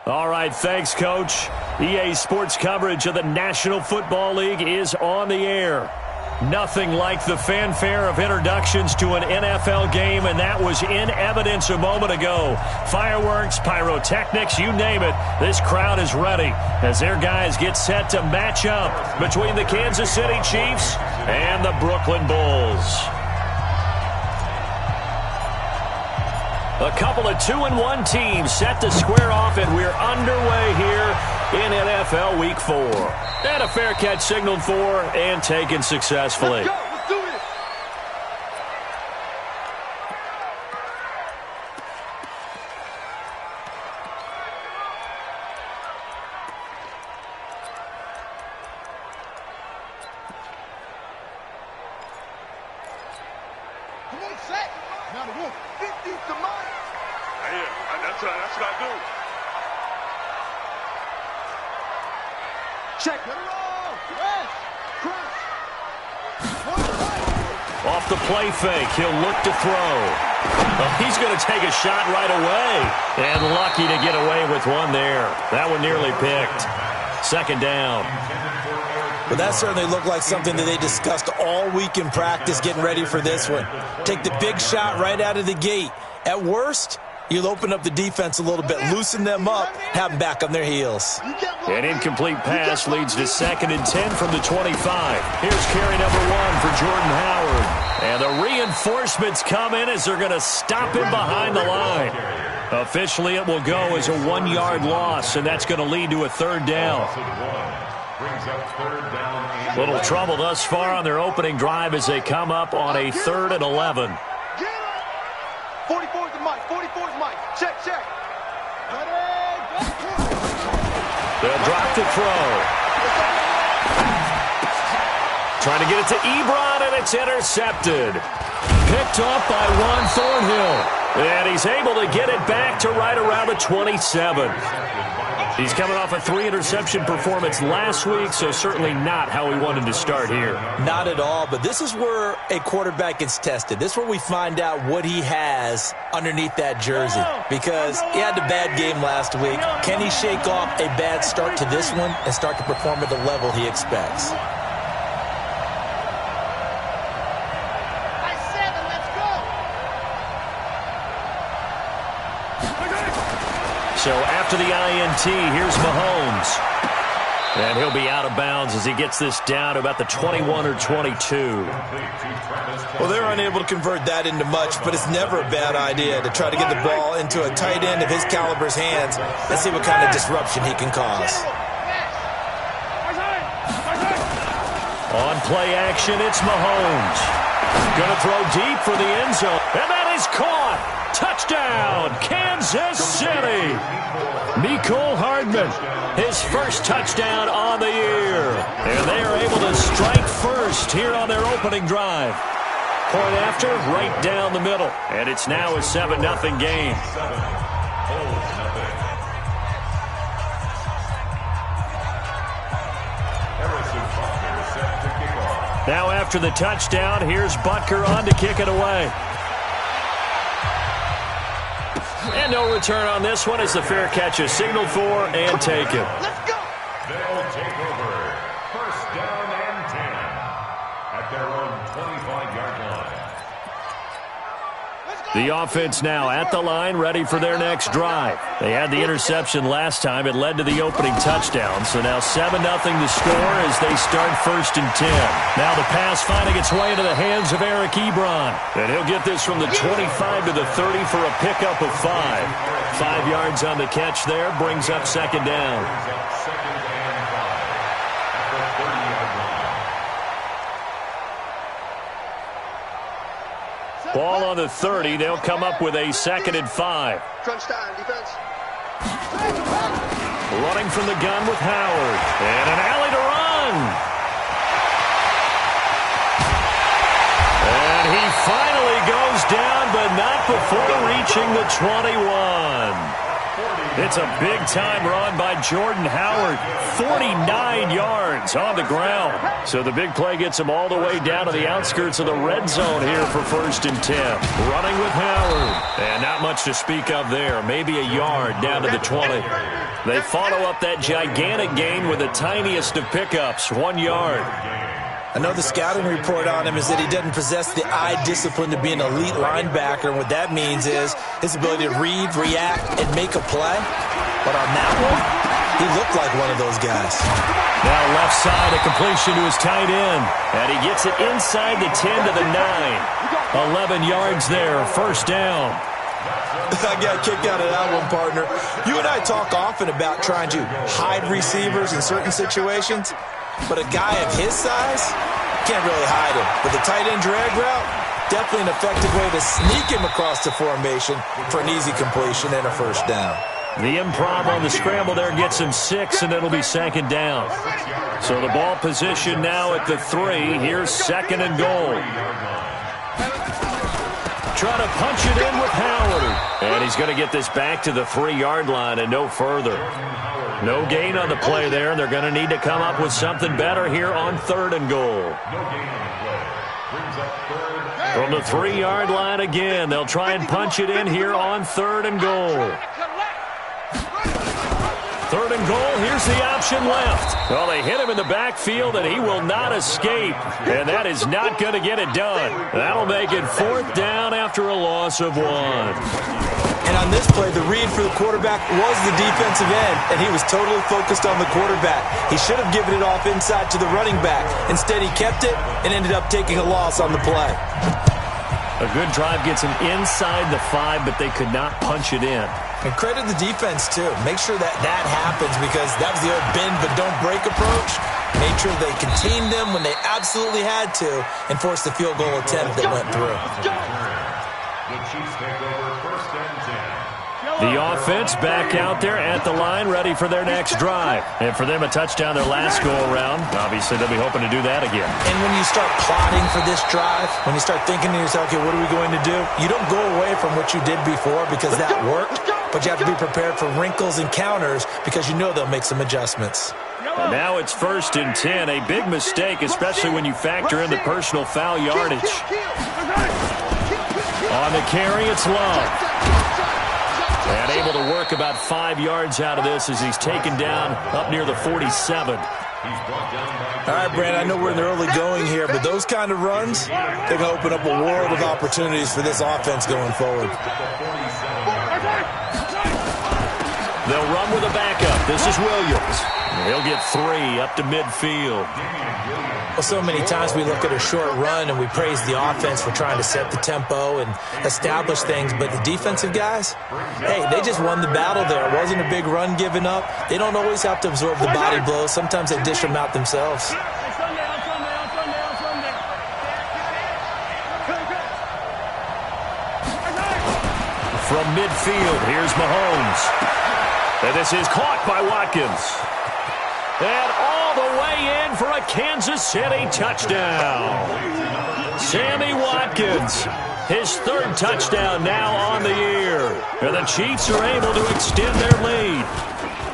All right, thanks, Coach. EA Sports coverage of the National Football League is on the air. Nothing like the fanfare of introductions to an NFL game, and that was in evidence a moment ago. Fireworks, pyrotechnics, you name it. This crowd is ready as their guys get set to match up between the Kansas City Chiefs and the Brooklyn Bulls. A couple of 2-1 teams set to square off, and we're underway here in NFL Week 4. And a fair catch signaled for and taken successfully. Let's go. Let's do this. Come on, set. Now the wolf. 50 to mine. Yeah, that's what I do. Check. Get it off. Yes. Cross. Off the play fake, he'll look to throw. Oh, he's going to take a shot right away. And lucky to get away with one there. That one nearly picked. Second down. Well, that certainly looked like something that they discussed all week in practice getting ready for this one. Take the big shot right out of the gate. At worst, you'll open up the defense a little bit, loosen them up, have them back on their heels. An incomplete pass leads to 2nd and 10 from the 25. Here's carry number 1 for Jordan Howard. And the reinforcements come in as they're going to stop him behind the line. Officially, it will go as a 1-yard loss, and that's going to lead to a 3rd down. Little trouble thus far on their opening drive as they come up on a 3rd and 11. 44 is Mike. 44 is Mike. Check, check. They'll drop to throw. Trying to get it to Ebron, and it's intercepted. Picked off by Juan Thornhill. And he's able to get it back to right around the 27. He's coming off a 3-interception performance last week, so certainly not how he wanted to start here. Not at all, but this is where a quarterback gets tested. This is where we find out what he has underneath that jersey, because he had a bad game last week. Can he shake off a bad start to this one and start to perform at the level he expects? So after the INT, here's Mahomes. And he'll be out of bounds as he gets this down to about the 21 or 22. Well, they're unable to convert that into much, but it's never a bad idea to try to get the ball into a tight end of his caliber's hands and see what kind of disruption he can cause. On play action, it's Mahomes. Going to throw deep for the end zone. And that is caught. Touchdown, Kansas City. Mecole Hardman, his first touchdown on the year. And they are able to strike first here on their opening drive. Point after, right down the middle. And it's now a 7-0 game. Now after the touchdown, here's Butker on to kick it away. And no return on this one as the fair catch is signaled for and taken. Let's go. They'll take over. First down and 10 at their own 25-yard line. The offense now at the line, ready for their next drive. They had the interception last time. It led to the opening touchdown. So now 7-0 to score as they start 1st and 10. Now the pass finding its way into the hands of Eric Ebron. And he'll get this from the 25 to the 30 for a pickup of 5. 5 yards on the catch there, brings up 2nd down. Ball on the 30. They'll come up with a 2nd and 5. Crunch time, defense. Running from the gun with Howard. And an alley to run. And he finally goes down, but not before reaching the 21. It's a big-time run by Jordan Howard. 49 yards on the ground. So the big play gets him all the way down to the outskirts of the red zone here for 1st and 10. Running with Howard. And not much to speak of there. Maybe a yard down to the 20. They follow up that gigantic gain with the tiniest of pickups, 1 yard. I know the scouting report on him is that he doesn't possess the eye discipline to be an elite linebacker, and what that means is his ability to read, react, and make a play. But on that one, he looked like one of those guys. Now left side, a completion to his tight end, and he gets it inside the 10 to the 9. 11 yards there, 1st down. I got kicked out of that one, partner. You and I talk often about trying to hide receivers in certain situations. But a guy of his size, can't really hide him. But the tight end drag route, definitely an effective way to sneak him across the formation for an easy completion and a 1st down. The improv on the scramble there gets him 6, and it'll be 2nd down. So the ball position now at the 3. Here's 2nd and goal. Trying to punch it in with Howard. And he's going to get this back to the 3-yard line and no further. No gain on the play there, and they're going to need to come up with something better here on 3rd and goal. From the 3-yard line again, they'll try and punch it in here on 3rd and goal. 3rd and goal, here's the option left. Well, they hit him in the backfield, and he will not escape. And that is not going to get it done. That'll make it 4th down after a loss of 1. And on this play, the read for the quarterback was the defensive end, and he was totally focused on the quarterback. He should have given it off inside to the running back. Instead, he kept it and ended up taking a loss on the play. A good drive gets him inside the 5, but they could not punch it in. And credit the defense, too. Make sure that happens, because that was the old bend but don't break approach. Made sure they contained them when they absolutely had to and forced the field goal attempt that went through. The Chiefs take over 1st and 10. The offense back out there at the line, ready for their next drive. And for them, a touchdown their last go-around. Obviously, they'll be hoping to do that again. And when you start plotting for this drive, when you start thinking to yourself, okay, what are we going to do? You don't go away from what you did before because that worked, but you have to be prepared for wrinkles and counters because you know they'll make some adjustments. And now it's 1st and 10. A big mistake, especially when you factor in the personal foul yardage. On the carry, it's Love. And able to work about 5 yards out of this as he's taken down up near the 47. All right, Brandon, I know we're in the early going here, but those kind of runs, they can open up a world of opportunities for this offense going forward. They'll run with a backup. This is Williams. He'll get 3 up to midfield. Well, so many times we look at a short run and we praise the offense for trying to set the tempo and establish things, but the defensive guys, hey, they just won the battle there. It wasn't a big run given up. They don't always have to absorb the body blows. Sometimes they dish them out themselves. From midfield, here's Mahomes. And this is caught by Watkins. And all the way in for a Kansas City touchdown. Sammy Watkins, his 3rd touchdown now on the year. And the Chiefs are able to extend their lead.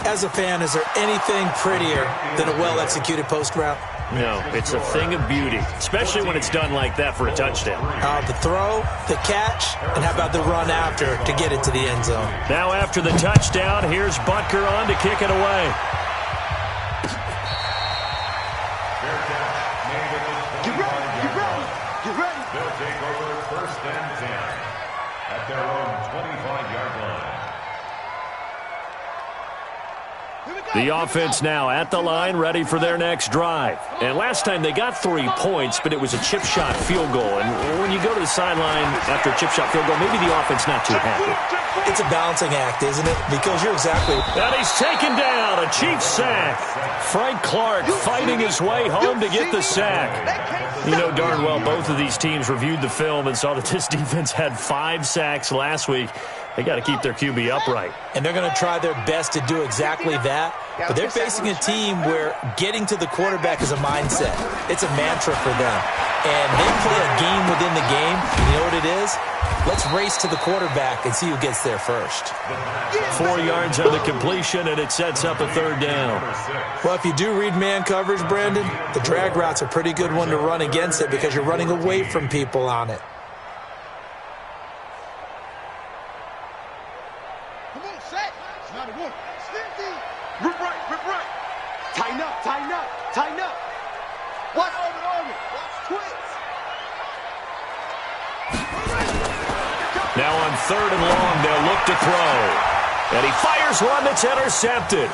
As a fan, is there anything prettier than a well-executed post route? No, it's a thing of beauty, especially when it's done like that for a touchdown. The throw, the catch, and how about the run after to get it to the end zone? Now after the touchdown, here's Butker on to kick it away. They'll take over 1st and 10 at their own 25-yard line. The offense now at the line, ready for their next drive. And last time they got 3 points, but it was a chip shot field goal. And when you go to the sideline after a chip shot field goal, maybe the offense not too happy. It's a balancing act, isn't it? Because you're exactly... And he's taken down, a Chiefs sack. Frank Clark fighting his way home to get the sack. You know darn well both of these teams reviewed the film and saw that this defense had 5 sacks last week. They got to keep their QB upright. And they're going to try their best to do exactly that. But they're facing a team where getting to the quarterback is a mindset. It's a mantra for them. And they play a game within the game. You know what it is? Let's race to the quarterback and see who gets there first. 4 yards on the completion, and it sets up a 3rd down. Well, if you do read man coverage, Brandon, the drag route's a pretty good one to run against it because you're running away from people on it. Come on, set. It's not a wolf. Stinky. Rip right, rip right. Tighten up, tighten up, tighten up. Watch over. Watch twits. Now on 3rd and long, they'll look to throw. And he fires one that's intercepted.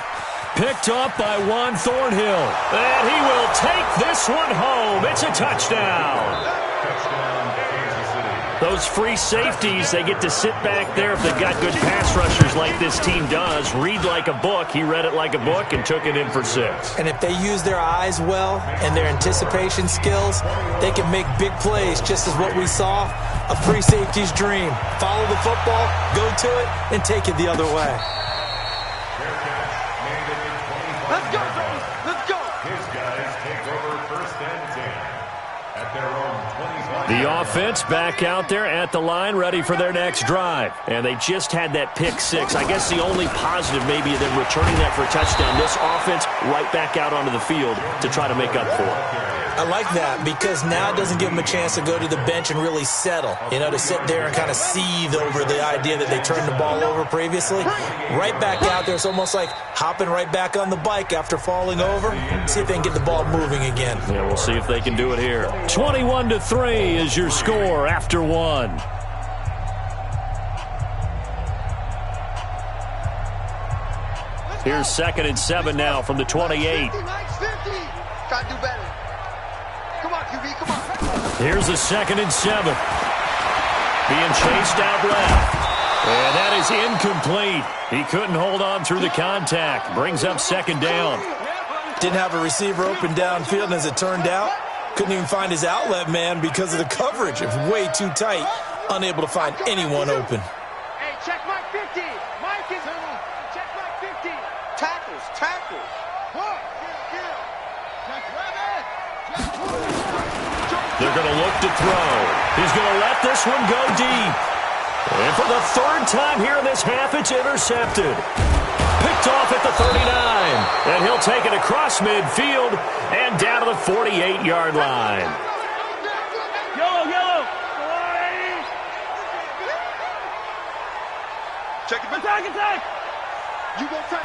Picked up by Juan Thornhill. And he will take this one home. It's a touchdown. Those free safeties, they get to sit back there if they've got good pass rushers like this team does. Read like a book. He read it like a book and took it in for 6. And if they use their eyes well and their anticipation skills, they can make big plays, just as what we saw, a free safety's dream. Follow the football, go to it, and take it the other way. Let's go, baby. Let's go. His guys take over 1st and 10 at their own 25. The offense back out there at the line, ready for their next drive. And they just had that pick 6. I guess the only positive maybe of them returning that for a touchdown. This offense right back out onto the field to try to make up for it. I like that because now it doesn't give them a chance to go to the bench and really settle, to sit there and kind of seethe over the idea that they turned the ball over previously. Right back out there, it's almost like hopping right back on the bike after falling over. See if they can get the ball moving again. Yeah, we'll see if they can do it here. 21-3 is your score after 1. Here's 2nd and 7 now from the 28. Try to do better. Come on, QB, come on. Here's a 2nd and 7. Being chased out left. And that is incomplete. He couldn't hold on through the contact. Brings up 2nd down. Didn't have a receiver open downfield, and as it turned out, couldn't even find his outlet man because of the coverage. It was way too tight. Unable to find anyone open. Hey, check Mike 50. Mike is check Mike 50. Tackles. They're going to look to throw. He's going to let this one go deep. And for the 3rd time here in this half, it's intercepted. Picked off at the 39. And he'll take it across midfield and down to the 48-yard line. Yellow. Check it. Attack. You go attack.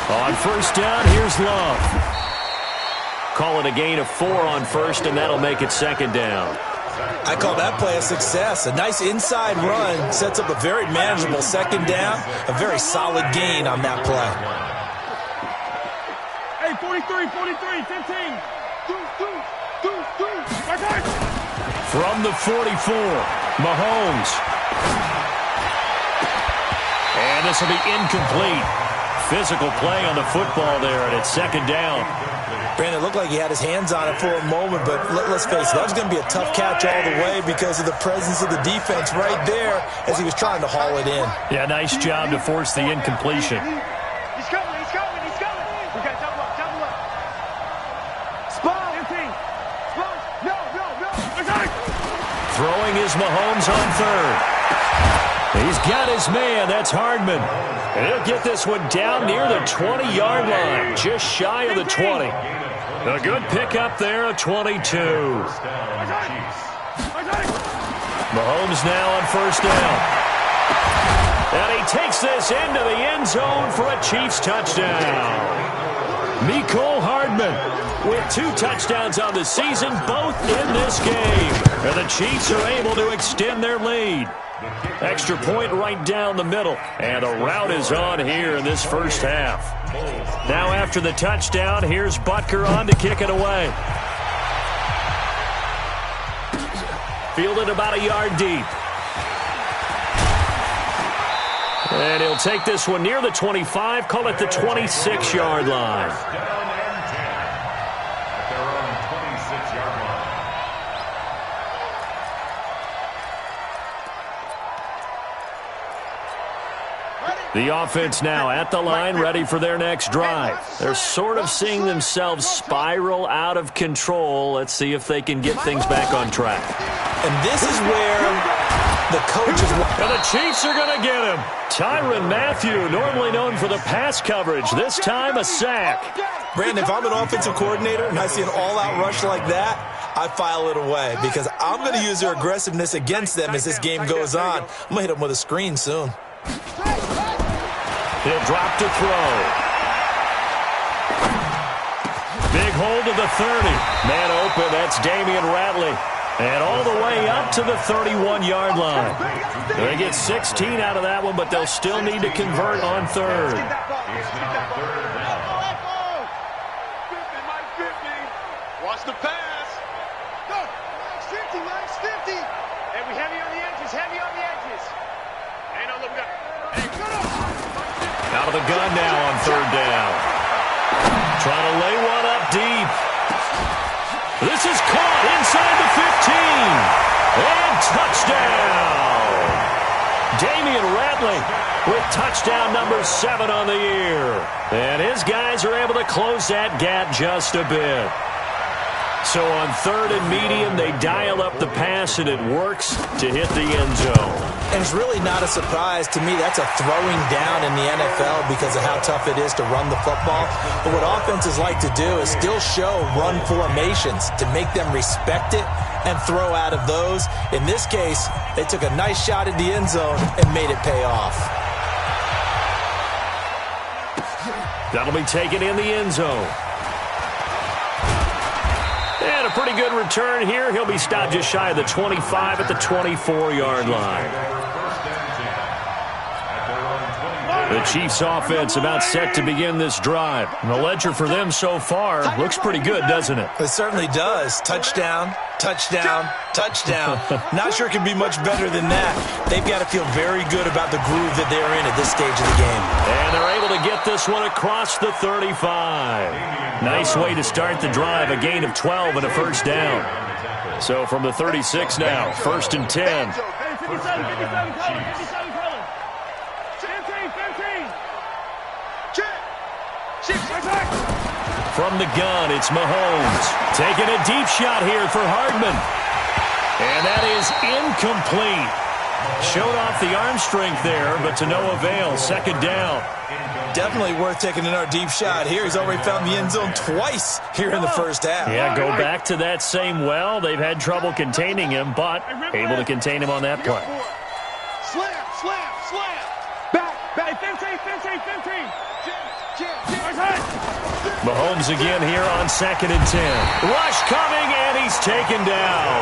On 1st down, here's Love. Call it a gain of 4 on 1st, and that'll make it 2nd down. I call that play a success. A nice inside run sets up a very manageable 2nd down. A very solid gain on that play. Hey, 43, 15. From the 44, Mahomes. And this will be incomplete. Physical play on the football there, and it's 2nd down. Brandon, it looked like he had his hands on it for a moment, but let's face it, that was going to be a tough catch all the way because of the presence of the defense right there as he was trying to haul it in. Yeah, nice job to force the incompletion. He's coming. We got double up. Spawn. No. Attack. Throwing is Mahomes on 3rd. He's got his man. That's Hardman. And he'll get this one down near the 20-yard line, just shy of the 20. A good pickup there, a 22. Mahomes now on 1st down. And he takes this into the end zone for a Chiefs touchdown. Mecole Hardman with 2 touchdowns on the season, both in this game. And the Chiefs are able to extend their lead. Extra point right down the middle. And the route is on here in this 1st half. Now after the touchdown, here's Butker on to kick it away. Fielded about a yard deep. And he'll take this one near the 25, call it the 26-yard line. The offense now at the line, ready for their next drive. They're sort of seeing themselves spiral out of control. Let's see if they can get things back on track. And this is where the coaches... And the Chiefs are going to get him. Tyrann Mathieu, normally known for the pass coverage, this time a sack. Brandon, if I'm an offensive coordinator and I see an all-out rush like that, I file it away because I'm going to use their aggressiveness against them as this game goes on. I'm going to hit them with a screen soon. He'll drop to throw. Big hold to the 30. Man open, that's Damian Ratley. And all the way up to the 31-yard line. They get 16 out of that one, but they'll still need to convert on third. Watch the pass. Go. Max 50, Max 50. And we heavy on the edges, heavy on the edges. Hey, no, look, we got it. Out of the gun now on third down. Trying to lay one up deep. This is caught inside the 15. And touchdown. Damian Ratley with touchdown number 7 on the year. And his guys are able to close that gap just a bit. So on third and medium, they dial up the pass, and it works to hit the end zone. And it's really not a surprise to me. That's a throwing down in the NFL because of how tough it is to run the football. But what offenses like to do is still show run formations to make them respect it and throw out of those. In this case, they took a nice shot at the end zone and made it pay off. That'll be taken in the end zone. And a pretty good return here. He'll be stopped just shy of the 25 at the 24-yard line. The Chiefs offense about set to begin this drive. And the ledger for them so far looks pretty good, doesn't it? It certainly does. Touchdown, touchdown, touchdown. Not sure it can be much better than that. They've got to feel very good about the groove that they're in at this stage of the game. And they're able to get this one across the 35. Nice way to start the drive. A gain of 12 and a first down. So from the 36 now, 1st and 10. From the gun, it's Mahomes. Taking a deep shot here for Hardman. And that is incomplete. Showed off the arm strength there, but to no avail. 2nd down. Definitely worth taking another deep shot here. He's already found the end zone twice here in the first half. Yeah, go back to that same well. They've had trouble containing him, but able to contain him on that play. Slam, slam, slam. Back, 15. Mahomes again here on 2nd and 10. Rush coming, and he's taken down.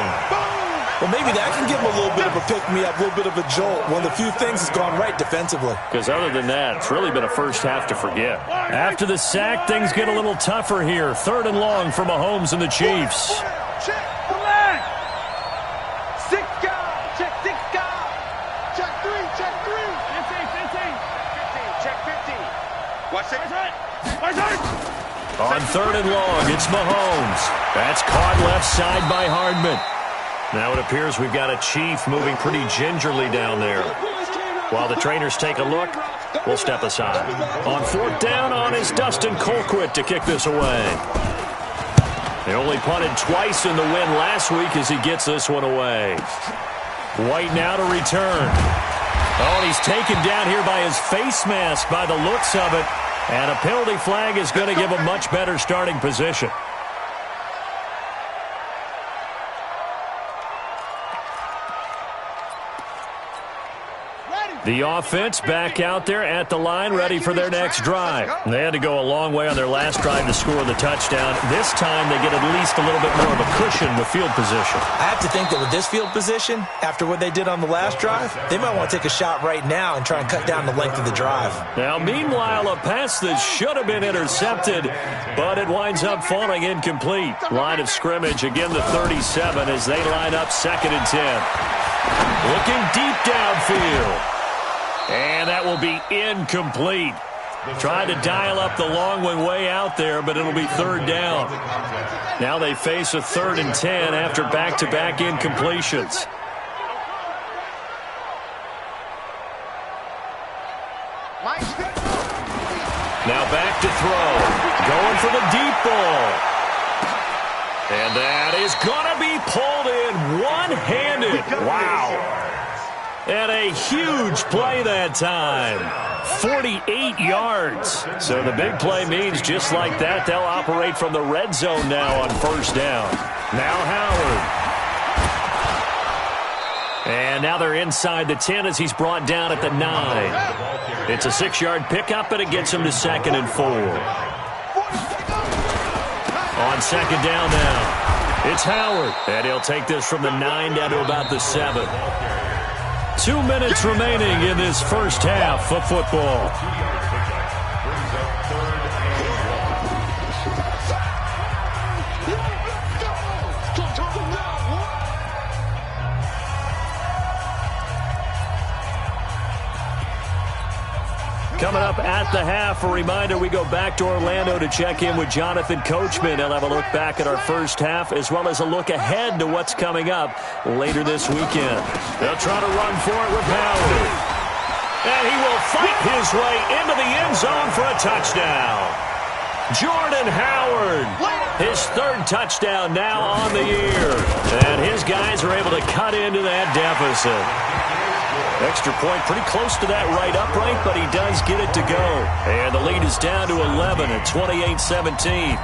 Well, maybe that can give him a little bit of a pick-me-up, a little bit of a jolt. One of the few things that's gone right defensively. Because other than that, it's really been a first half to forget. After the sack, things get a little tougher here. 3rd and long for Mahomes and the Chiefs. Check. 6 guys. Check 6 guys. Check 3. 15. Check 15. Watch it. On 3rd and long, it's Mahomes. That's caught left side by Hardman. Now it appears we've got a Chief moving pretty gingerly down there. While the trainers take a look, we'll step aside. On 4th down on is Dustin Colquitt to kick this away. They only punted twice in the win last week as he gets this one away. White now to return. Oh, and he's taken down here by his face mask by the looks of it. And a penalty flag is going to give a much better starting position. The offense back out there at the line, ready for their next drive. They had to go a long way on their last drive to score the touchdown. This time they get at least a little bit more of a cushion with field position. I have to think that with this field position, after what they did on the last drive, they might want to take a shot right now and try and cut down the length of the drive. Now, meanwhile, a pass that should have been intercepted, but it winds up falling incomplete. Line of scrimmage, again the 37 as they line up 2nd and 10. Looking deep downfield. And that will be incomplete. Tried to dial up the long one way out there, but it'll be 3rd down. Now they face a 3rd and 10 after back-to-back incompletions. Now back to throw. Going for the deep ball. And that is going to be pulled in one-handed. Wow. And a huge play that time. 48 yards. So the big play means just like that, they'll operate from the red zone now on first down. Now Howard. And now they're inside the 10 as he's brought down at the 9. It's a 6-yard pickup, and it gets him to 2nd and 4. On second down now, it's Howard. And he'll take this from the 9 down to about the 7. 2 minutes remaining in this first half of football. Coming up at the half, a reminder, we go back to Orlando to check in with Jonathan Coachman. He'll have a look back at our first half as well as a look ahead to what's coming up later this weekend. They'll try to run for it with Howard. And he will fight his way into the end zone for a touchdown. Jordan Howard, his 3rd touchdown now on the year. And his guys are able to cut into that deficit. Extra point pretty close to that right upright, but he does get it to go. And the lead is down to 11 at 28-17.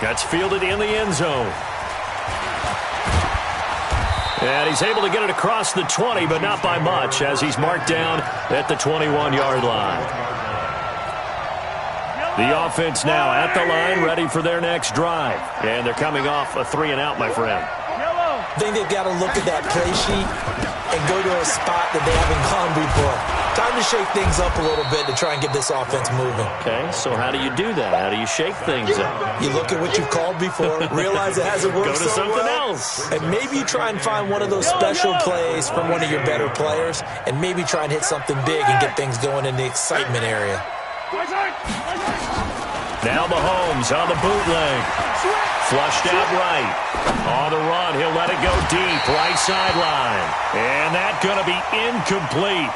That's fielded in the end zone. And he's able to get it across the 20, but not by much, as he's marked down at the 21-yard line. The offense now at the line, ready for their next drive. And they're coming off a 3-and-out, my friend. I think they've got to look at that play sheet and go to a spot that they haven't gone before. Time to shake things up a little bit to try and get this offense moving. Okay, so how do you do that? How do you shake things up? You look at what you've called before, realize it hasn't worked so well. Go to something else. And maybe you try and find one of those special plays from one of your better players, and maybe try and hit something big and get things going in the excitement area. Now Mahomes on the bootleg. Flushed out right. On the run, he'll let it go deep, right sideline. And that's going to be incomplete.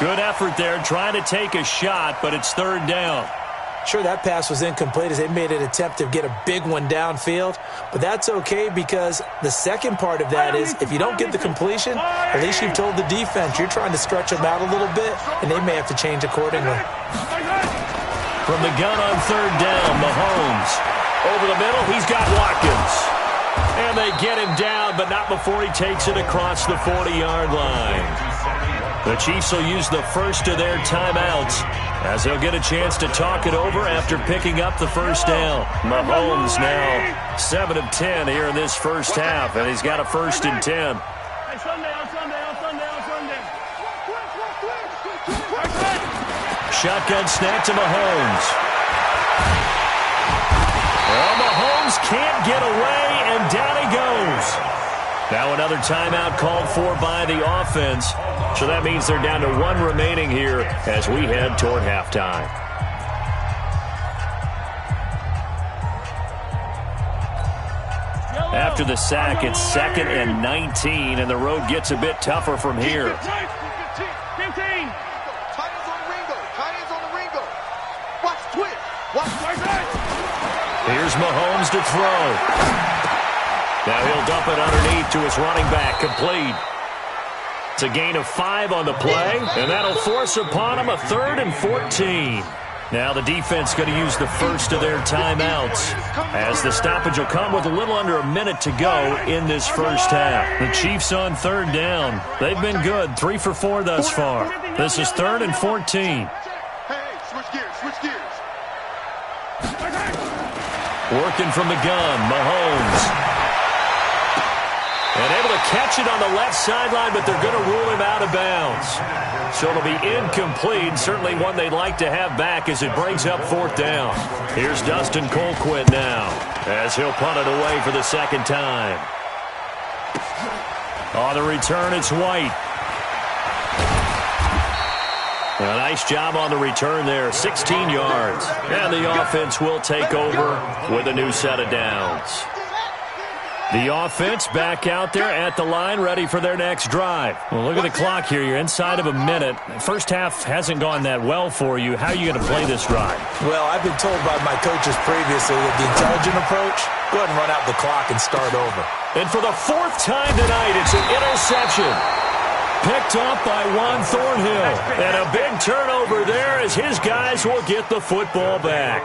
Good effort there, trying to take a shot, but it's 3rd down. Sure, that pass was incomplete as they made an attempt to get a big one downfield, but that's okay because the second part of that is if you don't get the completion, at least you've told the defense you're trying to stretch them out a little bit, and they may have to change accordingly. From the gun on 3rd down, Mahomes. Over the middle, he's got Watkins. And they get him down, but not before he takes it across the 40-yard line. The Chiefs will use the first of their timeouts as they'll get a chance to talk it over after picking up the first down. Mahomes now 7 of 10 here in this first half, and he's got a 1st and 10. Shotgun snap to Mahomes. Well, Mahomes can't get away, and down he goes. Now another timeout called for by the offense. So that means they're down to 1 remaining here as we head toward halftime. After the sack, it's 2nd and 19, and the road gets a bit tougher from here. Here's Mahomes to throw. Now he'll dump it underneath to his running back, complete. It's a gain of 5 on the play, and that'll force upon him a 3rd and 14. Now the defense going to use the first of their timeouts as the stoppage will come with a little under a minute to go in this first half. The Chiefs on 3rd down. They've been good, 3 for 4 thus far. This is 3rd and 14. Hey, switch gears. Working from the gun, Mahomes. And able to catch it on the left sideline, but they're going to rule him out of bounds. So it'll be incomplete, certainly one they'd like to have back as it brings up 4th down. Here's Dustin Colquitt now as he'll punt it away for the 2nd time. On the return, it's White. A nice job on the return there, 16 yards. And the offense will take over with a new set of downs. The offense back out there at the line, ready for their next drive. Well, look at the clock here. You're inside of a minute. First half hasn't gone that well for you. How are you going to play this drive? Well, I've been told by my coaches previously that the intelligent approach, go ahead and run out the clock and start over. And for the fourth time tonight, it's an interception. Picked up by Juan Thornhill. And a big turnover there as his guys will get the football back.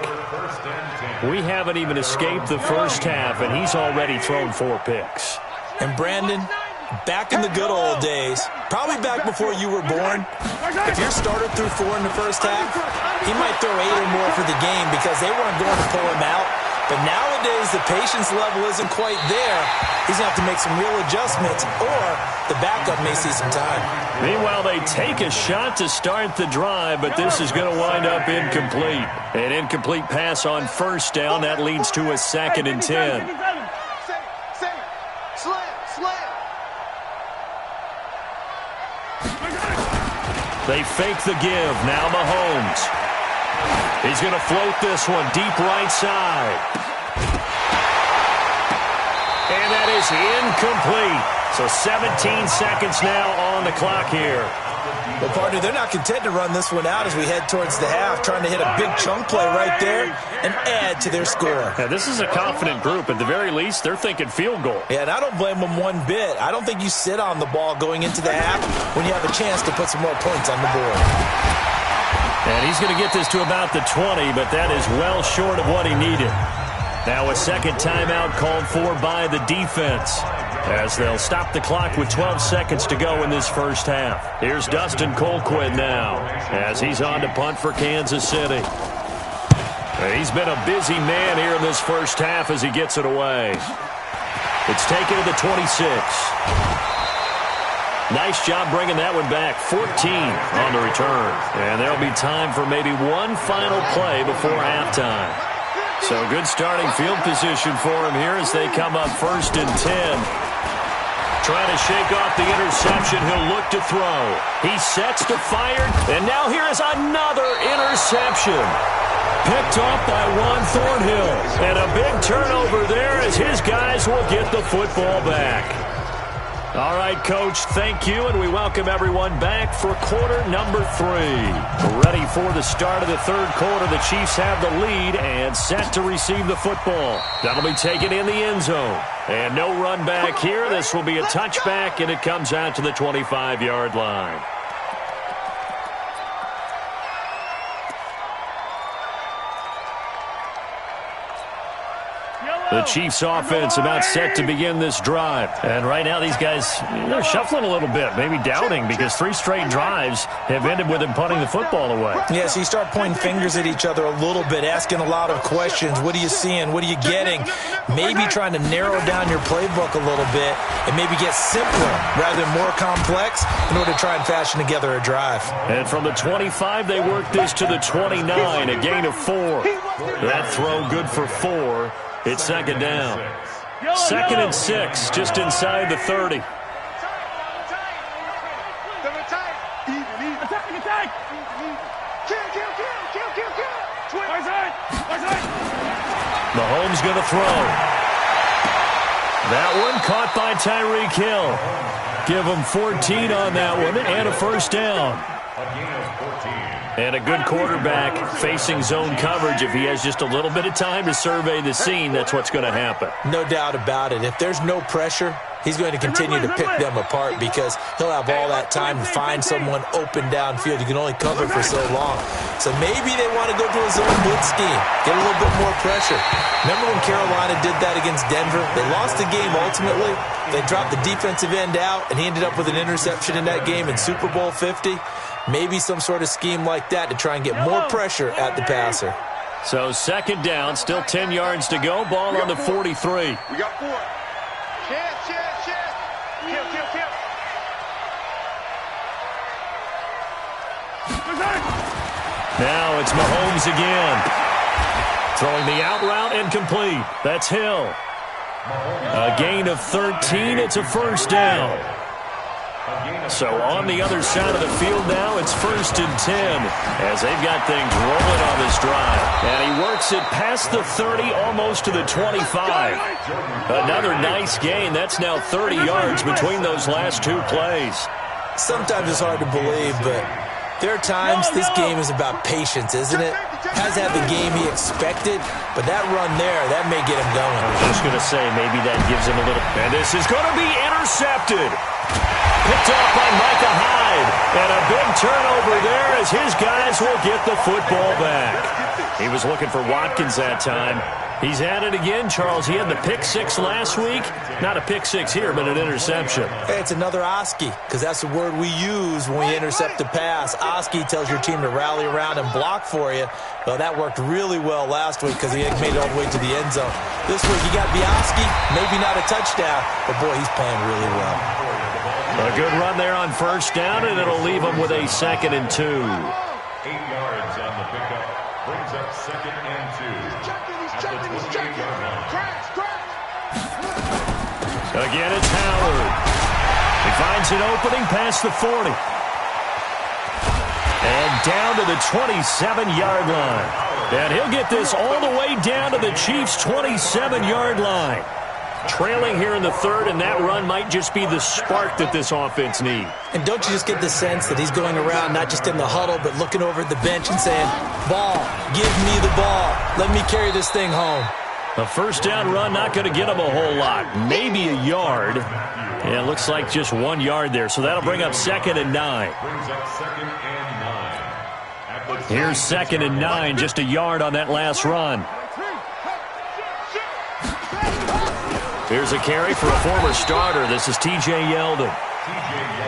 We haven't even escaped the first half, and he's already thrown 4 picks. And Brandon, back in the good old days, probably back before you were born, if your starter threw 4 in the first half, he might throw 8 or more for the game because they weren't going to pull him out. But nowadays, the patience level isn't quite there. He's going to have to make some real adjustments, or the backup may see some time. Meanwhile, they take a shot to start the drive, but this is going to wind up incomplete. An incomplete pass on first down. That leads to a 2nd and 10. They fake the give. Now Mahomes. He's going to float this one deep right side. And that is incomplete. So 17 seconds now on the clock here. Well, partner, they're not content to run this one out as we head towards the half, trying to hit a big chunk play right there and add to their score. Yeah, this is a confident group. At the very least, they're thinking field goal. Yeah, and I don't blame them one bit. I don't think you sit on the ball going into the half when you have a chance to put some more points on the board. And he's going to get this to about the 20, but that is well short of what he needed. Now a second timeout called for by the defense as they'll stop the clock with 12 seconds to go in this first half. Here's Dustin Colquitt now as he's on to punt for Kansas City. He's been a busy man here in this first half as he gets it away. It's taken to the 26. Nice job bringing that one back. 14 on the return. And there'll be time for maybe one final play before halftime. So good starting field position for him here as they come up 1st and 10. Trying to shake off the interception. He'll look to throw. He sets to fire. And now here is another interception. Picked off by Juan Thornhill. And a big turnover there as his guys will get the football back. All right, Coach, thank you, and we welcome everyone back for quarter number 3. Ready for the start of the third quarter. The Chiefs have the lead and set to receive the football. That'll be taken in the end zone. And no run back here. This will be a touchback, and it comes out to the 25-yard line. The Chiefs offense about set to begin this drive. And right now these guys, they're shuffling a little bit, maybe doubting because 3 straight drives have ended with them punting the football away. Yeah, so you start pointing fingers at each other a little bit, asking a lot of questions. What are you seeing? What are you getting? Maybe trying to narrow down your playbook a little bit and maybe get simpler rather than more complex in order to try and fashion together a drive. And from the 25, they work this to the 29, a gain of 4. That throw good for 4. It's 2nd down. 2nd and 6, just inside the 30. Mahomes going to throw. That one caught by Tyreek Hill. Give him 14 on that one and a 1st down. And a good quarterback facing zone coverage. If he has just a little bit of time to survey the scene, that's what's going to happen. No doubt about it. If there's no pressure, he's going to continue to pick them apart because he'll have all that time to find someone open downfield. You can only cover for so long. So maybe they want to go to a zone blitz scheme, get a little bit more pressure. Remember when Carolina did that against Denver? They lost the game ultimately. They dropped the defensive end out, and he ended up with an interception in that game in Super Bowl 50. Maybe some sort of scheme like that to try and get more pressure at the passer. So 2nd down, still 10 yards to go. Ball on the 43. We got 4. Chance. Kill. Now it's Mahomes again. Throwing the out route and complete. That's Hill. A gain of 13. It's a 1st down. So on the other side of the field now, it's 1st and 10 as they've got things rolling on this drive. And he works it past the 30, almost to the 25. Another nice gain. That's now 30 yards between those last two plays. Sometimes it's hard to believe, but there are times this game is about patience, isn't it? Hasn't had the game he expected, but that run there, that may get him going. I was just going to say, maybe that gives him a little... And this is going to be intercepted. Picked off by Micah Hyde. And a big turnover there as his guys will get the football back. He was looking for Watkins that time. He's at it again, Charles. He had the pick six last week. Not a pick six here, but an interception. Hey, it's another Oski, because that's the word we use when we intercept a pass. Oski tells your team to rally around and block for you. Well, that worked really well last week because he made it all the way to the end zone. This week, you got Oski, maybe not a touchdown, but boy, he's playing really well. A good run there on 1st down, and it'll leave him with a 2nd and 2. 8 yards on the pickup. Brings up 2nd and 2. Again, it's Howard. He finds an opening past the 40. And down to the 27-yard line. And he'll get this all the way down to the Chiefs' 27-yard line. Trailing here in the 3rd, and that run might just be the spark that this offense needs. And don't you just get the sense that he's going around not just in the huddle, but looking over at the bench and saying, ball, give me the ball. Let me carry this thing home. A 1st down run, not going to get him a whole lot. Maybe a yard. Yeah, it looks like just 1 yard there. So that'll bring up 2nd and 9. Brings up 2nd and 9. Here's 2nd and 9, just a yard on that last run. Here's a carry for a former starter. This is T.J. Yeldon.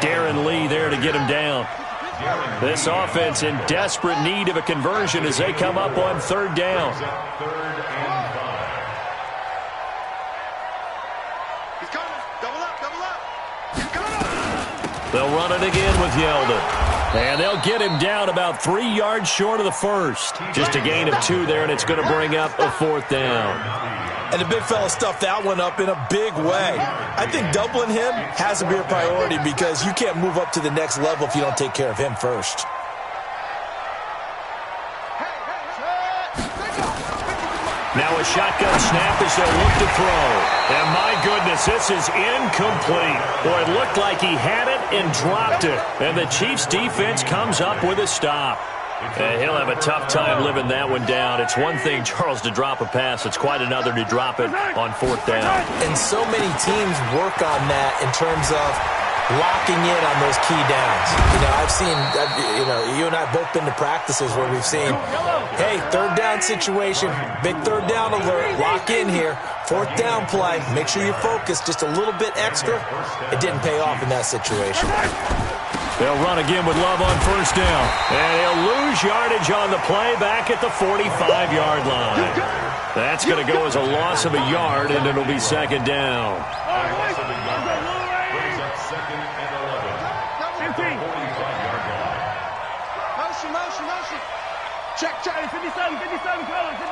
Darren Lee there to get him down. This offense in desperate need of a conversion as they come up on 3rd down. They'll run it again with Yeldon. And they'll get him down about 3 yards short of the 1st. Just a gain of 2 there, and it's going to bring up a 4th down. And the big fella stuffed that one up in a big way. I think doubling him has to be a priority because you can't move up to the next level if you don't take care of him first. Now a shotgun snap as they look to throw. And my goodness, this is incomplete. Boy, it looked like he had it and dropped it. And the Chiefs defense comes up with a stop. And he'll have a tough time living that one down. It's one thing, Charles, to drop a pass. It's quite another to drop it on 4th down. And so many teams work on that in terms of locking in on those key downs. You know, I've seen, you and I have both been to practices where we've seen, hey, 3rd down situation, big 3rd down alert, lock in here, 4th down play, make sure you focus just a little bit extra. It didn't pay off in that situation. They'll run again with Love on 1st down. And he'll lose yardage on the play back at the 45-yard line. That's going to go as a loss of a yard, and it'll be 2nd down. Brings up 2nd and 11. 15. 45-yard line. Motion. Check. 57 colors. 15.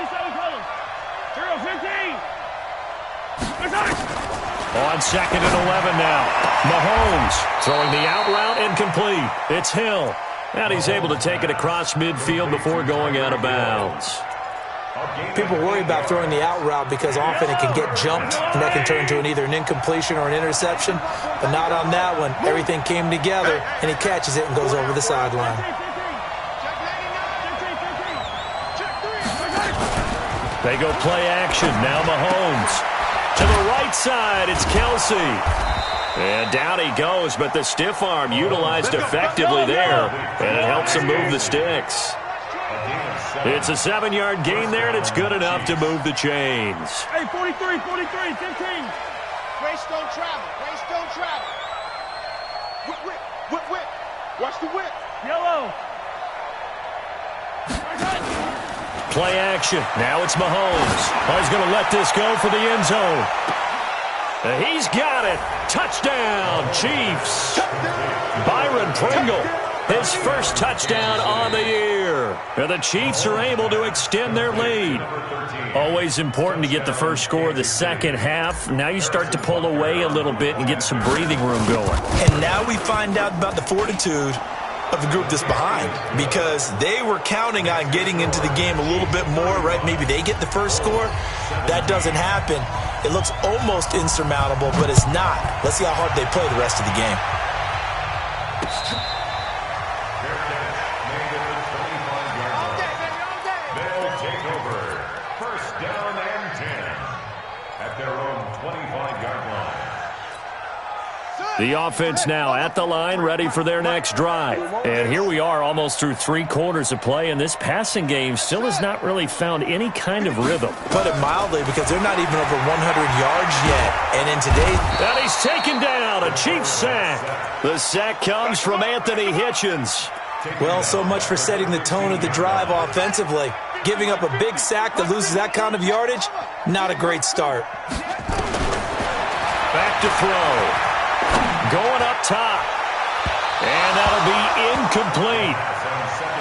On 2nd and 11 now. Mahomes throwing the out route incomplete. It's Hill. And he's able to take it across midfield before going out of bounds. People worry about throwing the out route because often it can get jumped and that can turn into either an incompletion or an interception. But not on that one. Everything came together and he catches it and goes over the sideline. They go play action. Now Mahomes. To the right side, it's Kelsey. And down he goes, but the stiff arm utilized effectively there. And it helps him move the sticks. It's a 7-yard gain there, and it's good enough to move the chains. Hey, 43, 15. Grace don't travel. Whip. Watch the whip. Yellow. Play action. Now it's Mahomes. Oh, he's going to let this go for the end zone. He's got it. Touchdown, Chiefs. Byron Pringle. his first touchdown on the year. And the Chiefs are able to extend their lead. Always important to get the first score of the second half. Now you start to pull away a little bit and get some breathing room going. And now we find out about the fortitude of the group that's behind, because they were counting on getting into the game a little bit more, right? Maybe they get the first score. That doesn't happen. It looks almost insurmountable, but it's not. Let's see how hard they play the rest of the game. They'll take over. First down and 10 at their own 25-yard line. The offense now at the line, ready for their next drive. And here we are almost through 3 quarters of play, and this passing game still has not really found any kind of rhythm. Put it mildly, because they're not even over 100 yards yet. And in today... And he's taken down, a Chiefs sack. The sack comes from Anthony Hitchens. Well, so much for setting the tone of the drive offensively. Giving up a big sack that loses that kind of yardage, not a great start. Back to throw. Going up top. And that'll be incomplete.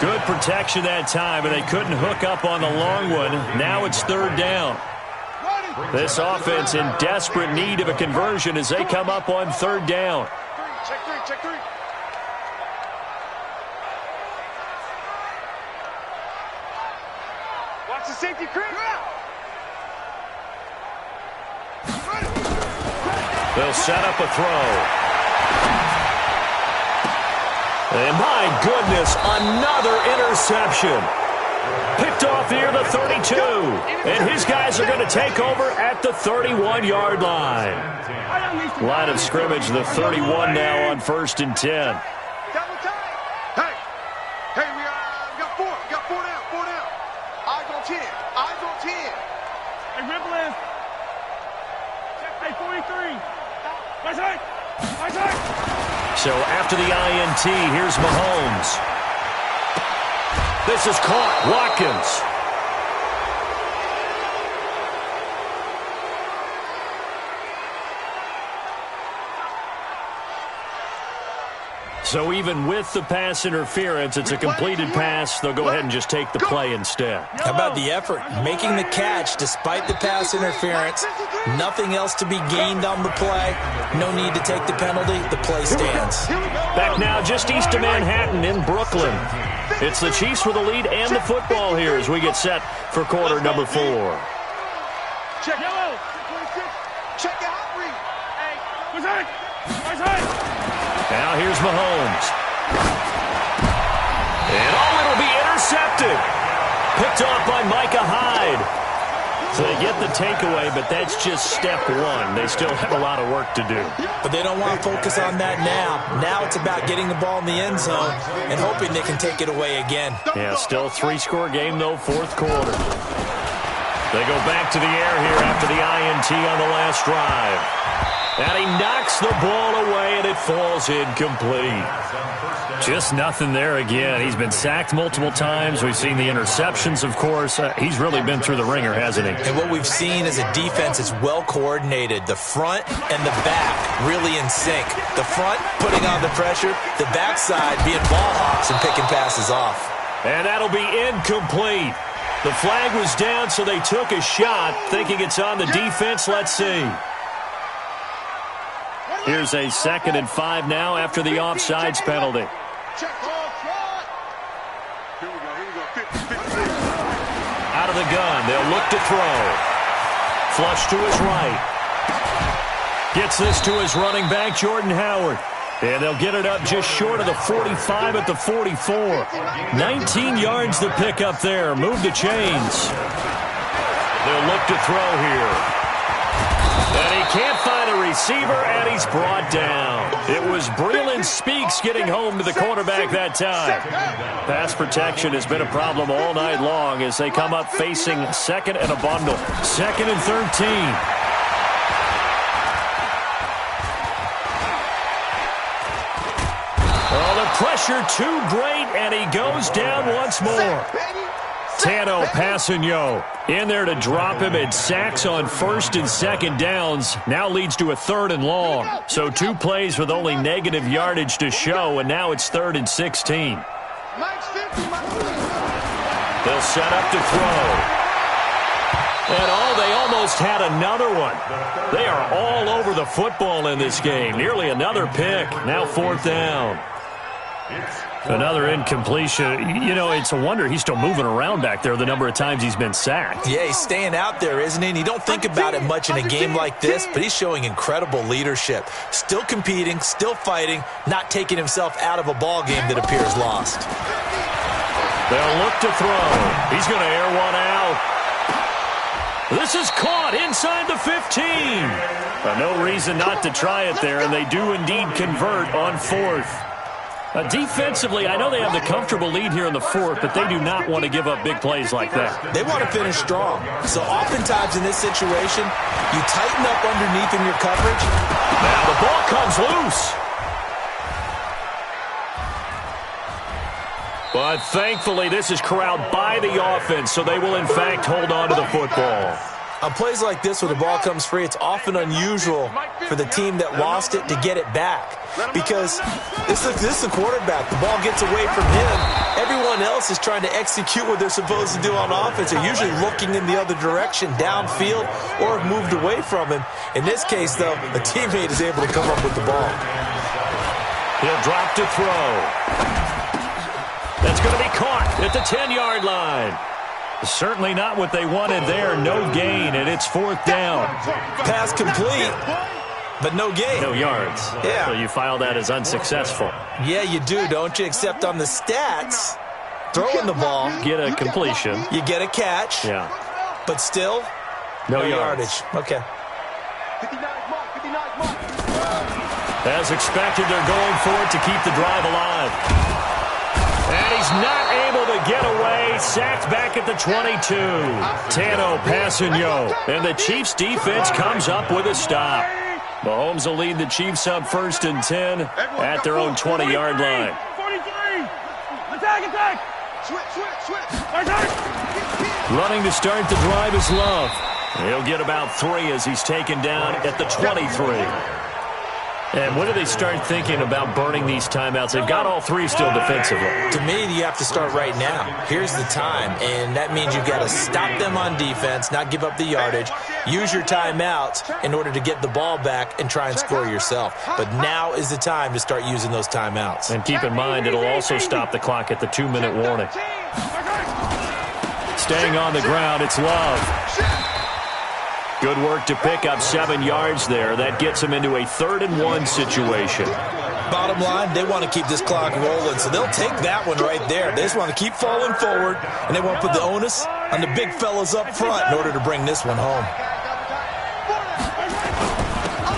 Good protection that time, and they couldn't hook up on the long one. Now it's third down. This offense in desperate need of a conversion as they come up on third down. Check three. Watch the safety creep. They'll set up a throw. And my goodness, another interception. Picked off near the 32. And his guys are going to take over at the 31-yard line. Line of scrimmage, the 31 now on 1st and 10. Double time. Hey, we got 4. We got 4 down. Eyes on 10. Hey, Rippling. Hey, 43. Right side. So after the INT, here's Mahomes. This is caught. Watkins. So even with the pass interference, it's a completed pass. They'll go ahead and just take the play instead. How about the effort? Making the catch despite the pass interference. Nothing else to be gained on the play. No need to take the penalty. The play stands. Back now just east of Manhattan in Brooklyn. It's the Chiefs with the lead and the football here as we get set for quarter number 4. Check yellow. Check the hot read. Right side. Now here's Mahomes. And it'll be intercepted. Picked off by Micah Hyde. So they get the takeaway, but that's just step 1. They still have a lot of work to do. But they don't want to focus on that now. Now it's about getting the ball in the end zone and hoping they can take it away again. Yeah, still 3-score game, though, 4th quarter. They go back to the air here after the INT on the last drive. And he knocks the ball away, and it falls incomplete. Just nothing there again. He's been sacked multiple times. We've seen the interceptions, of course. He's really been through the ringer, hasn't he? And what we've seen is a defense that's well coordinated. The front and the back really in sync. The front putting on the pressure, the backside being ball hawks and picking passes off. And that'll be incomplete. The flag was down, so they took a shot, thinking it's on the defense. Let's see. Here's a 2nd and 5 now after the offsides penalty. Out of the gun, they'll look to throw. Flush to his right. Gets this to his running back, Jordan Howard. And they'll get it up just short of the 45 at the 44. 19 yards to pick up there. Move the chains. They'll look to throw here. And he can't find a receiver, and he's brought down. It was Breland Speaks getting home to the quarterback that time. Pass protection has been a problem all night long as they come up facing 2nd and a bundle. 2nd and 13. Oh, the pressure too great, and he goes down once more. Tano Passanio in there to drop him, and sacks on 1st and 2nd downs now leads to a 3rd and long. So 2 plays with only negative yardage to show, and now it's 3rd and 16. They'll set up to throw. And they almost had another one. They are all over the football in this game. Nearly another pick. Now 4th down. Another incompletion. You know, it's a wonder he's still moving around back there the number of times he's been sacked. Yeah, he's staying out there, isn't he? And you don't think about it much in a game like this, but he's showing incredible leadership. Still competing, still fighting, not taking himself out of a ball game that appears lost. They'll look to throw. He's going to air one out. This is caught inside the 15. No reason not to try it there, and they do indeed convert on 4th. Defensively, I know they have the comfortable lead here in the 4th, but they do not want to give up big plays like that. They want to finish strong. So oftentimes in this situation, you tighten up underneath in your coverage. Now the ball comes loose. But thankfully, this is corralled by the offense, so they will, in fact, hold on to the football. On plays like this where the ball comes free, it's often unusual for the team that lost it to get it back. Because this is the quarterback. The ball gets away from him. Everyone else is trying to execute what they're supposed to do on offense. They're usually looking in the other direction, downfield, or have moved away from him. In this case, though, a teammate is able to come up with the ball. He'll drop to throw. That's going to be caught at the 10-yard line. Certainly not what they wanted there. No gain, and it's 4th down. Pass complete, but no gain. No yards. Yeah. So you file that as unsuccessful. Yeah, you do, don't you? Except on the stats, throwing the ball. Get a completion. You get a catch. Yeah. But still, no yardage. Okay. As expected, they're going for it to keep the drive alive. And he's not able to get away. Sacked back at the 22. Tano Passanio. And the Chiefs' defense comes up with a stop. Mahomes will lead the Chiefs up 1st and 10 at their own 20-yard line. 43. Attack. Running to start the drive is Love. He'll get about 3 as he's taken down at the 23. And when do they start thinking about burning these timeouts? They've got all 3 still defensively. To me, you have to start right now. Here's the time, and that means you've got to stop them on defense, not give up the yardage, use your timeouts in order to get the ball back and try and score yourself. But now is the time to start using those timeouts. And keep in mind, it'll also stop the clock at the 2-minute warning. Staying on the ground, it's Love. Good work to pick up 7 yards there. That gets them into a 3rd and 1 situation. Bottom line, they want to keep this clock rolling, so they'll take that one right there. They just want to keep falling forward, and they want to put the onus on the big fellas up front in order to bring this one home.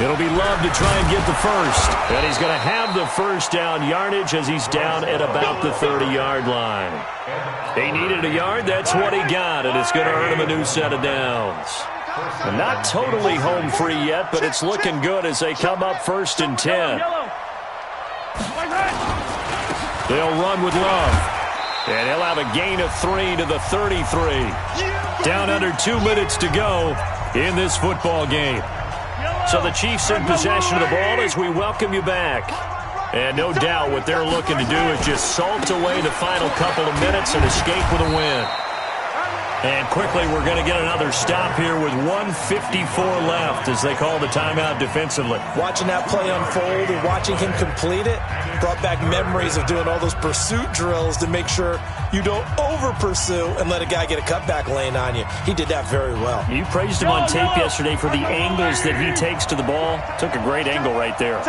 It'll be Love to try and get the first. And he's going to have the 1st down yardage as he's down at about the 30-yard line. He needed a yard. That's what he got, and it's going to earn him a new set of downs. And not totally home free yet, but it's looking good as they come up 1st and 10. They'll run with Love. And he'll have a gain of 3 to the 33. Down under 2 minutes to go in this football game. So the Chiefs in possession of the ball as we welcome you back. And no doubt what they're looking to do is just salt away the final couple of minutes and escape with a win. And quickly, we're going to get another stop here with 1:54 left as they call the timeout defensively. Watching that play unfold and watching him complete it brought back memories of doing all those pursuit drills to make sure you don't over-pursue and let a guy get a cutback lane on you. He did that very well. You praised him on tape yesterday for the angles that he takes to the ball. Took a great angle right there.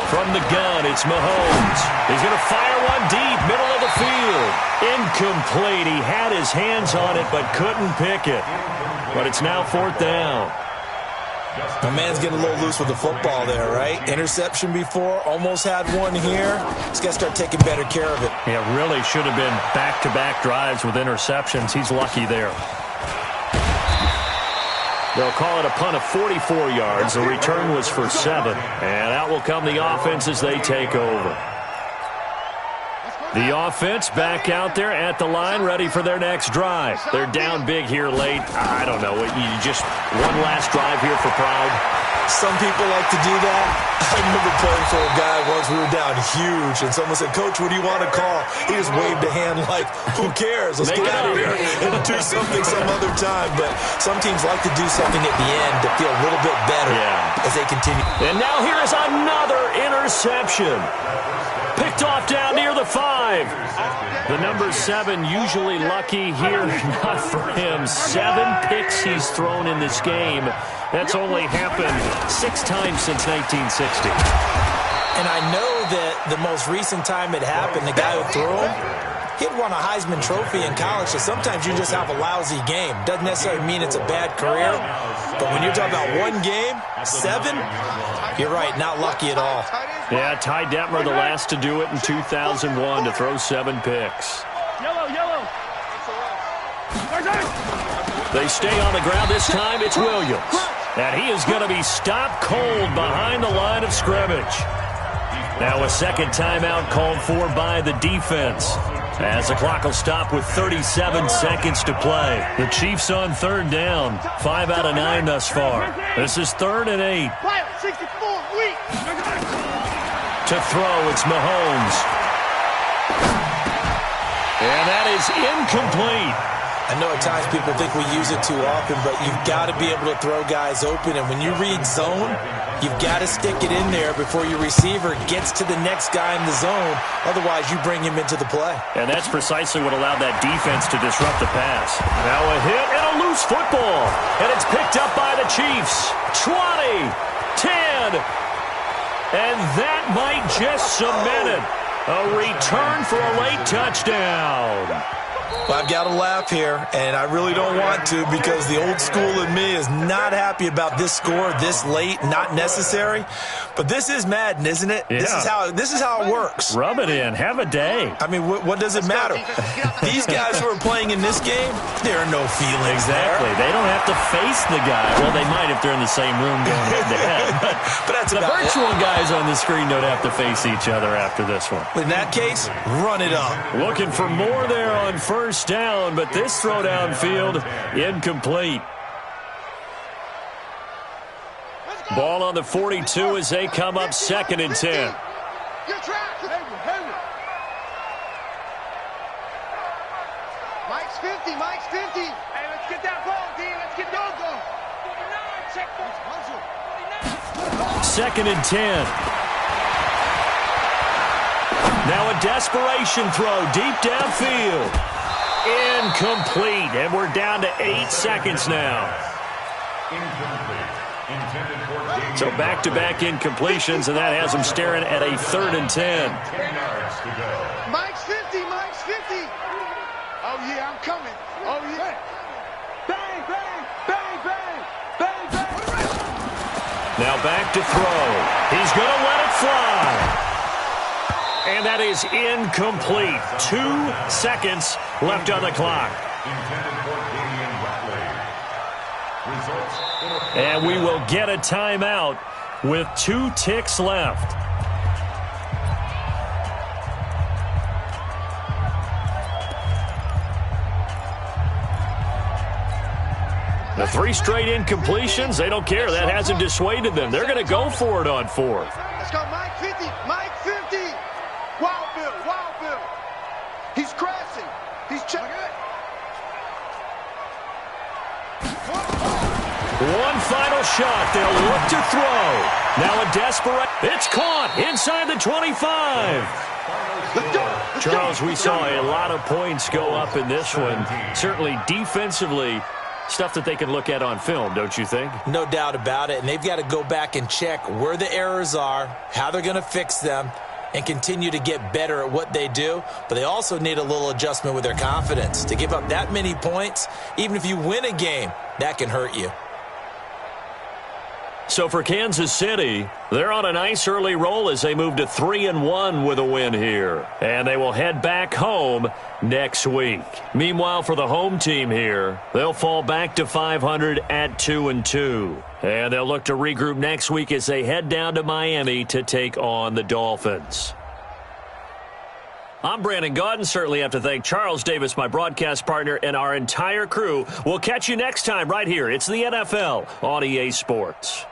From the gun, it's Mahomes. He's going to fire one deep, middle of the field. Incomplete. He had his hands on it, but couldn't pick it. But it's now 4th down. My man's getting a little loose with the football there, right? Interception before, almost had one here. He's got to start taking better care of it. Yeah, really should have been back-to-back drives with interceptions. He's lucky there. They'll call it a punt of 44 yards. The return was for 7. And out will come the offense as they take over. The offense back out there at the line, ready for their next drive. They're down big here late. I don't know. You just one last drive here for pride. Some people like to do that. I remember playing for a guy once. We were down huge, and someone said, "Coach, what do you want to call?" He just waved a hand like, "Who cares? Let's get out of here and do something some other time." But some teams like to do something at the end to feel a little bit better as they continue. And now here is another interception. Picked off down near the 5. The number 7 usually lucky here. Not for him. 7 picks he's thrown in this game. That's only happened 6 times since 1960. And I know that the most recent time it happened, the guy who threw him, he'd won a Heisman Trophy in college, so sometimes you just have a lousy game. Doesn't necessarily mean it's a bad career, but when you're talking about one game, 7, you're right, not lucky at all. Yeah, Ty Detmer, the last to do it in 2001, to throw 7 picks. Yellow. They stay on the ground. This time it's Williams. And he is going to be stopped cold behind the line of scrimmage. Now a second timeout called for by the defense, as the clock will stop with 37 seconds to play. The Chiefs on 3rd down. 5 out of 9 thus far. This is 3rd and 8. To throw, it's Mahomes. And that is incomplete. I know at times people think we use it too often, but you've got to be able to throw guys open. And when you read zone, you've got to stick it in there before your receiver gets to the next guy in the zone. Otherwise, you bring him into the play. And that's precisely what allowed that defense to disrupt the pass. Now a hit and a loose football. And it's picked up by the Chiefs. 20, 10. And that might just cement it. A return for a late touchdown. Well, I've got to laugh here, and I really don't want to, because the old school in me is not happy about this score this late, not necessary. But this is Madden, isn't it? Yeah. This is how it works. Rub it in. Have a day. I mean, what does it matter? These guys who are playing in this game, there are no feelings Exactly. there. They don't have to face the guy. Well, they might if they're in the same room going head-to-head. But that's the about virtual it. guys on the screen don't have to face each other after this one. In that case, run it up. Looking for more there on first down, but this throw downfield incomplete. Ball on the 42 as they come up 2nd and 10. Mike's 50. Hey, let's get that ball, D. Let's get that ball. 49, check that. 2nd and 10. Now a desperation throw deep downfield. Incomplete, and we're down to 8 seconds now. So back-to-back incompletions, and that has them staring at a 3rd and 10. Mike's 50. Oh, yeah, I'm coming. Oh, yeah. Bang, bang, bang, bang, bang, bang. Now back to throw. He's going to let it fly. And that is incomplete. 2 seconds left on the clock. And we will get a timeout with 2 ticks left. The 3 straight incompletions, they don't care. That hasn't dissuaded them. They're going to go for it on 4th. Let's go, Mike 50. Mike 50. Wild Bill. He's crashing. He's checking it. One final shot. They'll look to throw. Now a desperate. It's caught inside the 25. Charles, we saw a lot of points go up in this one. Certainly defensively, stuff that they can look at on film, don't you think? No doubt about it. And they've got to go back and check where the errors are, how they're going to fix them, and continue to get better at what they do. But they also need a little adjustment with their confidence. To give up that many points, even if you win a game, that can hurt you. So for Kansas City, they're on a nice early roll as they move to 3-1 with a win here. And they will head back home next week. Meanwhile, for the home team here, they'll fall back to 500 at 2-2. And they'll look to regroup next week as they head down to Miami to take on the Dolphins. I'm Brandon Gaudin. Certainly have to thank Charles Davis, my broadcast partner, and our entire crew. We'll catch you next time right here. It's the NFL on EA Sports.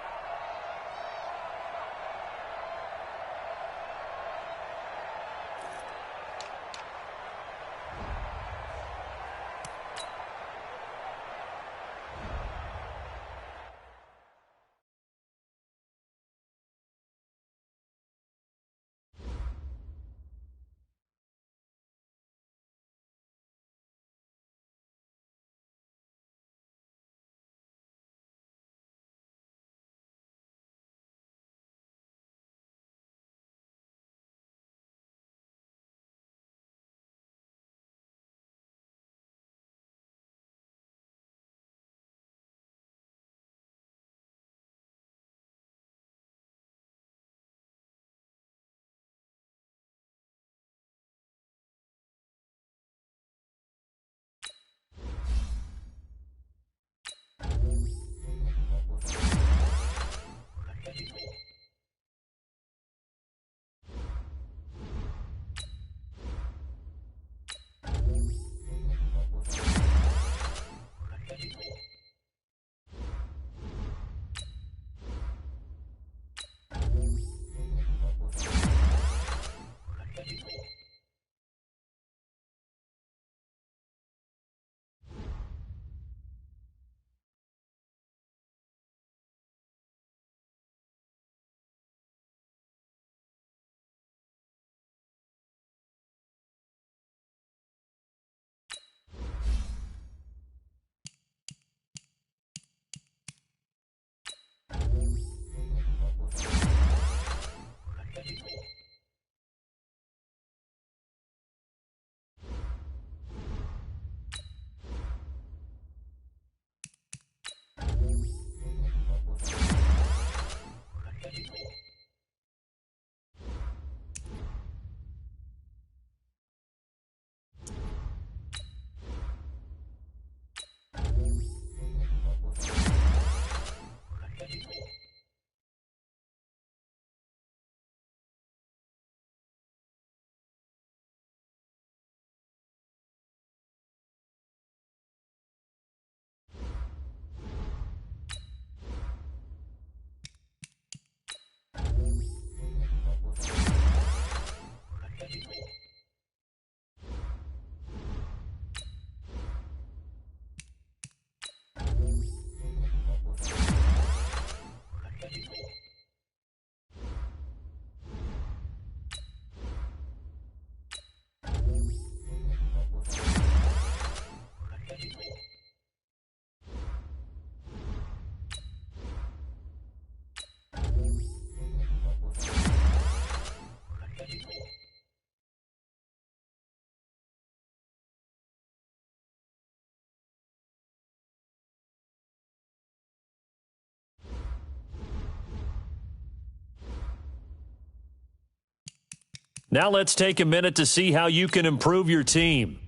Now let's take a minute to see how you can improve your team.